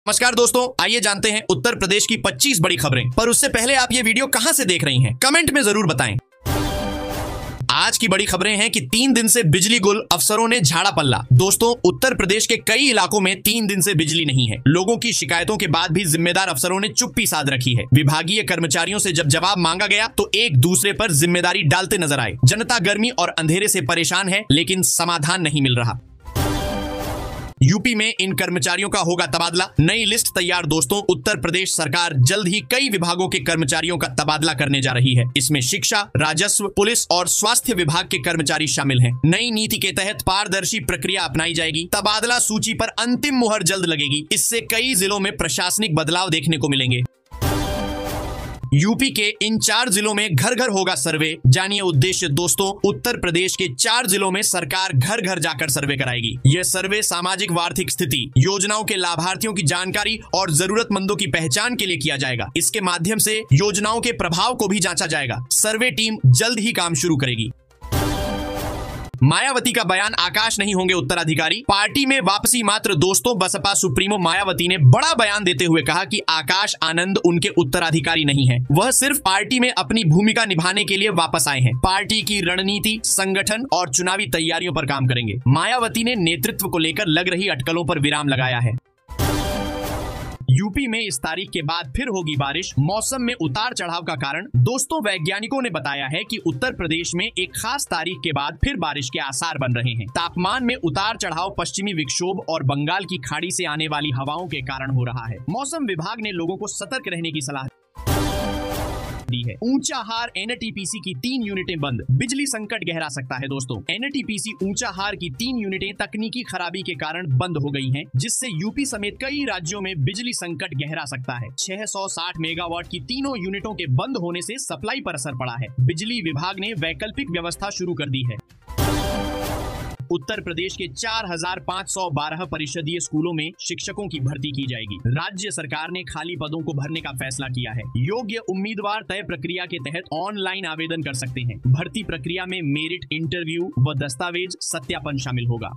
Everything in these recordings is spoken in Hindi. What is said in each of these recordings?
नमस्कार दोस्तों, आइए जानते हैं उत्तर प्रदेश की 25 बड़ी खबरें। पर उससे पहले आप ये वीडियो कहां से देख रही हैं, कमेंट में जरूर बताएं। आज की बड़ी खबरें हैं कि 3 दिन से बिजली गुल, अफसरों ने झाड़ा पल्ला। दोस्तों, उत्तर प्रदेश के कई इलाकों में 3 दिन से बिजली नहीं है। लोगों की शिकायतों के बाद भी जिम्मेदार अफसरों ने चुप्पी साध रखी है। विभागीय कर्मचारियों से जब जवाब मांगा गया तो एक दूसरे पर जिम्मेदारी डालते नजर आए। जनता गर्मी और अंधेरे से परेशान है, लेकिन समाधान नहीं मिल रहा। यूपी में इन कर्मचारियों का होगा तबादला, नई लिस्ट तैयार। दोस्तों, उत्तर प्रदेश सरकार जल्द ही कई विभागों के कर्मचारियों का तबादला करने जा रही है। इसमें शिक्षा, राजस्व, पुलिस और स्वास्थ्य विभाग के कर्मचारी शामिल हैं। नई नीति के तहत पारदर्शी प्रक्रिया अपनाई जाएगी। तबादला सूची पर अंतिम मुहर जल्द लगेगी। इससे कई जिलों में प्रशासनिक बदलाव देखने को मिलेंगे। यूपी के इन 4 जिलों में घर घर होगा सर्वे। जानिए उद्देश्य। दोस्तों, उत्तर प्रदेश के 4 जिलों में सरकार घर घर जाकर सर्वे कराएगी। यह सर्वे सामाजिक व आर्थिक स्थिति, योजनाओं के लाभार्थियों की जानकारी और जरूरतमंदों की पहचान के लिए किया जाएगा। इसके माध्यम से योजनाओं के प्रभाव को भी जांचा जाएगा। सर्वे टीम जल्द ही काम शुरू करेगी। मायावती का बयान, आकाश नहीं होंगे उत्तराधिकारी, पार्टी में वापसी मात्र। दोस्तों, बसपा सुप्रीमो मायावती ने बड़ा बयान देते हुए कहा कि आकाश आनंद उनके उत्तराधिकारी नहीं है। वह सिर्फ पार्टी में अपनी भूमिका निभाने के लिए वापस आए हैं। पार्टी की रणनीति, संगठन और चुनावी तैयारियों पर काम करेंगे। मायावती ने नेतृत्व को लेकर लग रही अटकलों पर विराम लगाया है। यूपी में इस तारीख के बाद फिर होगी बारिश। मौसम में उतार चढ़ाव का कारण। दोस्तों, वैज्ञानिकों ने बताया है कि उत्तर प्रदेश में एक खास तारीख के बाद फिर बारिश के आसार बन रहे हैं। तापमान में उतार चढ़ाव पश्चिमी विक्षोभ और बंगाल की खाड़ी से आने वाली हवाओं के कारण हो रहा है। मौसम विभाग ने लोगों को सतर्क रहने की सलाह दी है। ऊंचाहार एनटीपीसी की 3 यूनिटें बंद, बिजली संकट गहरा सकता है। दोस्तों, एनटीपीसी ऊंचाहार की 3 यूनिटें तकनीकी खराबी के कारण बंद हो गई हैं, जिससे यूपी समेत कई राज्यों में बिजली संकट गहरा सकता है। 660 मेगावाट की तीनों यूनिटों के बंद होने से सप्लाई पर असर पड़ा है। बिजली विभाग ने वैकल्पिक व्यवस्था शुरू कर दी है। उत्तर प्रदेश के 4512 परिषदीय स्कूलों में शिक्षकों की भर्ती की जाएगी। राज्य सरकार ने खाली पदों को भरने का फैसला किया है। योग्य उम्मीदवार तय प्रक्रिया के तहत ऑनलाइन आवेदन कर सकते हैं। भर्ती प्रक्रिया में मेरिट, इंटरव्यू व दस्तावेज सत्यापन शामिल होगा।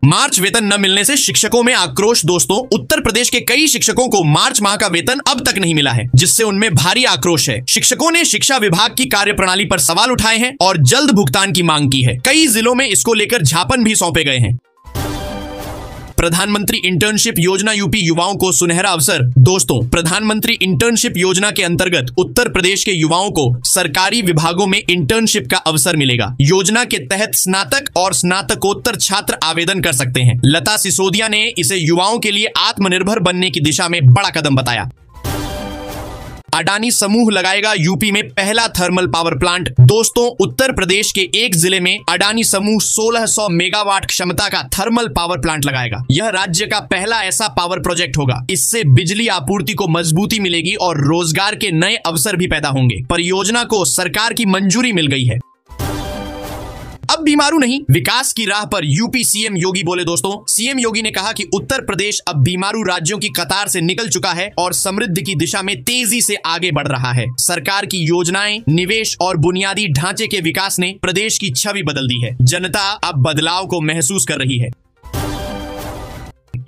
मार्च वेतन न मिलने से शिक्षकों में आक्रोश। दोस्तों, उत्तर प्रदेश के कई शिक्षकों को मार्च माह का वेतन अब तक नहीं मिला है, जिससे उनमें भारी आक्रोश है। शिक्षकों ने शिक्षा विभाग की कार्यप्रणाली पर सवाल उठाए हैं और जल्द भुगतान की मांग की है। कई जिलों में इसको लेकर ज्ञापन भी सौंपे गए हैं। प्रधानमंत्री इंटर्नशिप योजना, यूपी युवाओं को सुनहरा अवसर। दोस्तों, प्रधानमंत्री इंटर्नशिप योजना के अंतर्गत उत्तर प्रदेश के युवाओं को सरकारी विभागों में इंटर्नशिप का अवसर मिलेगा। योजना के तहत स्नातक और स्नातकोत्तर छात्र आवेदन कर सकते हैं। लता सिसोदिया ने इसे युवाओं के लिए आत्मनिर्भर बनने की दिशा में बड़ा कदम बताया। अडानी समूह लगाएगा यूपी में पहला थर्मल पावर प्लांट। दोस्तों, उत्तर प्रदेश के एक जिले में अडानी समूह 1600 मेगावाट क्षमता का थर्मल पावर प्लांट लगाएगा। यह राज्य का पहला ऐसा पावर प्रोजेक्ट होगा। इससे बिजली आपूर्ति को मजबूती मिलेगी और रोजगार के नए अवसर भी पैदा होंगे। परियोजना को सरकार की मंजूरी मिल गई है। अब बीमारू नहीं, विकास की राह पर यूपी सीएम योगी बोले। दोस्तों, सीएम योगी ने कहा कि उत्तर प्रदेश अब बीमारू राज्यों की कतार से निकल चुका है और समृद्धि की दिशा में तेजी से आगे बढ़ रहा है। सरकार की योजनाएं, निवेश और बुनियादी ढांचे के विकास ने प्रदेश की छवि बदल दी है। जनता अब बदलाव को महसूस कर रही है।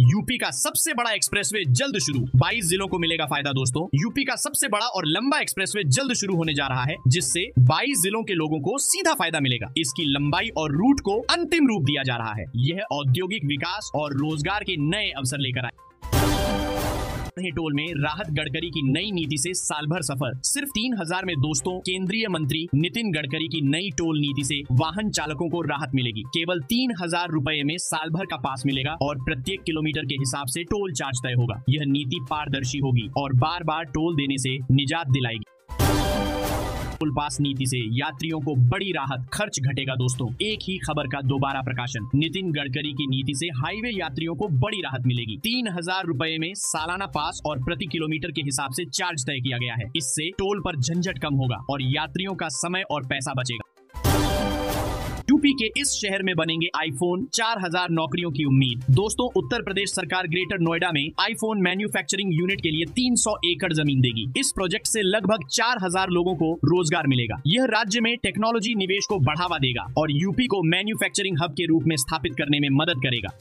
यूपी का सबसे बड़ा एक्सप्रेसवे जल्द शुरू, 22 जिलों को मिलेगा फायदा। दोस्तों, यूपी का सबसे बड़ा और लंबा एक्सप्रेसवे जल्द शुरू होने जा रहा है, जिससे 22 जिलों के लोगों को सीधा फायदा मिलेगा। इसकी लंबाई और रूट को अंतिम रूप दिया जा रहा है। यह औद्योगिक विकास और रोजगार के नए अवसर लेकर आए। टोल में राहत, गडकरी की नई नीति से साल भर सफर सिर्फ 3000 में। दोस्तों, केंद्रीय मंत्री नितिन गडकरी की नई टोल नीति से वाहन चालकों को राहत मिलेगी। केवल 3000 रुपए में साल भर का पास मिलेगा और प्रत्येक किलोमीटर के हिसाब से टोल चार्ज तय होगा। यह नीति पारदर्शी होगी और बार बार टोल देने से निजात दिलाएगी। टोल पास नीति से यात्रियों को बड़ी राहत, खर्च घटेगा। दोस्तों, एक ही खबर का दोबारा प्रकाशन। नितिन गडकरी की नीति से हाईवे यात्रियों को बड़ी राहत मिलेगी। 3000 रुपए में सालाना पास और प्रति किलोमीटर के हिसाब से चार्ज तय किया गया है। इससे टोल पर झंझट कम होगा और यात्रियों का समय और पैसा बचेगा। यूपी के इस शहर में बनेंगे आईफोन, 4000 नौकरियों की उम्मीद। दोस्तों, उत्तर प्रदेश सरकार ग्रेटर नोएडा में आईफोन मैन्युफैक्चरिंग यूनिट के लिए 300 एकड़ जमीन देगी। इस प्रोजेक्ट से लगभग 4000 लोगों को रोजगार मिलेगा। यह राज्य में टेक्नोलॉजी निवेश को बढ़ावा देगा और यूपी को मैन्युफैक्चरिंग हब के रूप में स्थापित करने में मदद करेगा।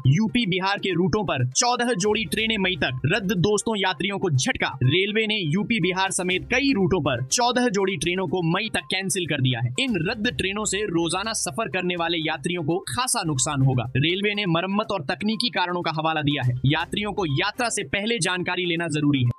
यूपी बिहार के रूटों पर 14 जोड़ी ट्रेनें मई तक रद्द, दोस्तों यात्रियों को झटका। रेलवे ने यूपी बिहार समेत कई रूटों पर 14 जोड़ी ट्रेनों को मई तक कैंसिल कर दिया है। इन रद्द ट्रेनों से रोजाना सफर करने वाले यात्रियों को खासा नुकसान होगा। रेलवे ने मरम्मत और तकनीकी कारणों का हवाला दिया है। यात्रियों को यात्रा से पहले जानकारी लेना जरूरी है।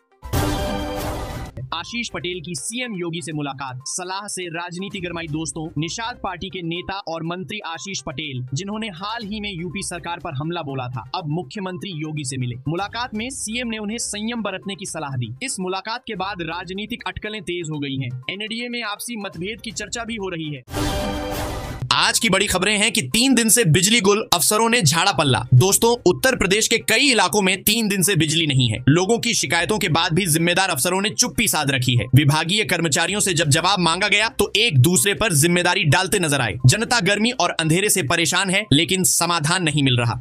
आशीष पटेल की सीएम योगी से मुलाकात, सलाह से राजनीति गरमाई। दोस्तों, निषाद पार्टी के नेता और मंत्री आशीष पटेल, जिन्होंने हाल ही में यूपी सरकार पर हमला बोला था, अब मुख्यमंत्री योगी से मिले। मुलाकात में सीएम ने उन्हें संयम बरतने की सलाह दी। इस मुलाकात के बाद राजनीतिक अटकलें तेज हो गई हैं। एनडीए में आपसी मतभेद की चर्चा भी हो रही है। आज की बड़ी खबरें हैं कि 3 दिन से बिजली गुल, अफसरों ने झाड़ा पल्ला। दोस्तों, उत्तर प्रदेश के कई इलाकों में 3 दिन से बिजली नहीं है। लोगों की शिकायतों के बाद भी जिम्मेदार अफसरों ने चुप्पी साध रखी है। विभागीय कर्मचारियों से जब जवाब मांगा गया तो एक दूसरे पर जिम्मेदारी डालते नजर आए। जनता गर्मी और अंधेरे से परेशान है, लेकिन समाधान नहीं मिल रहा।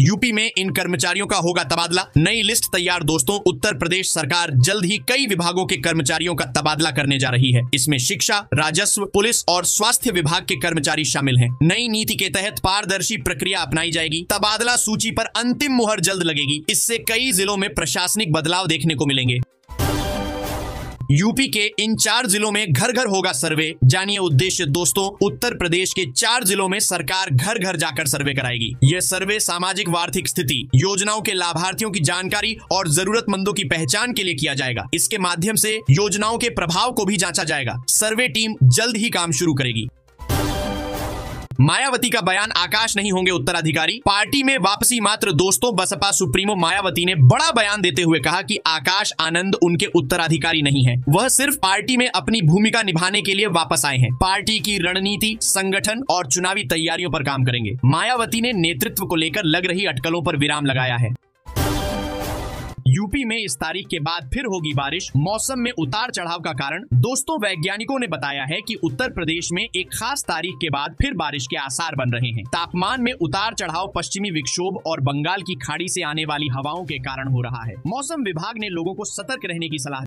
यूपी में इन कर्मचारियों का होगा तबादला, नई लिस्ट तैयार। दोस्तों, उत्तर प्रदेश सरकार जल्द ही कई विभागों के कर्मचारियों का तबादला करने जा रही है। इसमें शिक्षा, राजस्व, पुलिस और स्वास्थ्य विभाग के कर्मचारी शामिल हैं। नई नीति के तहत पारदर्शी प्रक्रिया अपनाई जाएगी। तबादला सूची पर अंतिम मुहर जल्द लगेगी। इससे कई जिलों में प्रशासनिक बदलाव देखने को मिलेंगे। यूपी के इन 4 जिलों में घर घर होगा सर्वे। जानिए उद्देश्य। दोस्तों, उत्तर प्रदेश के 4 जिलों में सरकार घर घर जाकर सर्वे कराएगी। यह सर्वे सामाजिक व आर्थिक स्थिति, योजनाओं के लाभार्थियों की जानकारी और जरूरतमंदों की पहचान के लिए किया जाएगा। इसके माध्यम से योजनाओं के प्रभाव को भी जांचा जाएगा। सर्वे टीम जल्द ही काम शुरू करेगी। मायावती का बयान, आकाश नहीं होंगे उत्तराधिकारी, पार्टी में वापसी मात्र। दोस्तों, बसपा सुप्रीमो मायावती ने बड़ा बयान देते हुए कहा कि आकाश आनंद उनके उत्तराधिकारी नहीं है। वह सिर्फ पार्टी में अपनी भूमिका निभाने के लिए वापस आए हैं। पार्टी की रणनीति, संगठन और चुनावी तैयारियों पर काम करेंगे। मायावती ने नेतृत्व को लेकर लग रही अटकलों पर विराम लगाया है। यूपी में इस तारीख के बाद फिर होगी बारिश, मौसम में उतार चढ़ाव का कारण। दोस्तों, वैज्ञानिकों ने बताया है कि उत्तर प्रदेश में एक खास तारीख के बाद फिर बारिश के आसार बन रहे हैं। तापमान में उतार चढ़ाव पश्चिमी विक्षोभ और बंगाल की खाड़ी से आने वाली हवाओं के कारण हो रहा है। मौसम विभाग ने लोगों को सतर्क रहने की सलाह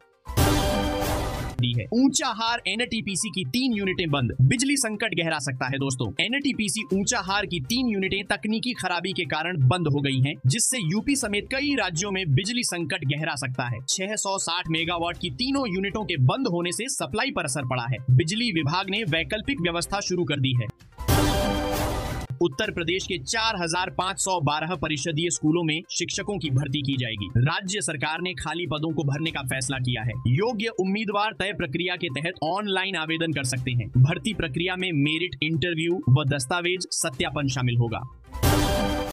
दी है। ऊंचाहार एनटीपीसी की 3 यूनिटें बंद, बिजली संकट गहरा सकता है। दोस्तों, एनटीपीसी ऊंचाहार की 3 यूनिटें तकनीकी खराबी के कारण बंद हो गई हैं, जिससे यूपी समेत कई राज्यों में बिजली संकट गहरा सकता है। 660 मेगावाट की तीनों यूनिटों के बंद होने से सप्लाई पर असर पड़ा है। बिजली विभाग ने वैकल्पिक व्यवस्था शुरू कर दी है। उत्तर प्रदेश के 4512 परिषदीय स्कूलों में शिक्षकों की भर्ती की जाएगी। राज्य सरकार ने खाली पदों को भरने का फैसला किया है। योग्य उम्मीदवार तय प्रक्रिया के तहत ऑनलाइन आवेदन कर सकते हैं। भर्ती प्रक्रिया में मेरिट, इंटरव्यू व दस्तावेज सत्यापन शामिल होगा।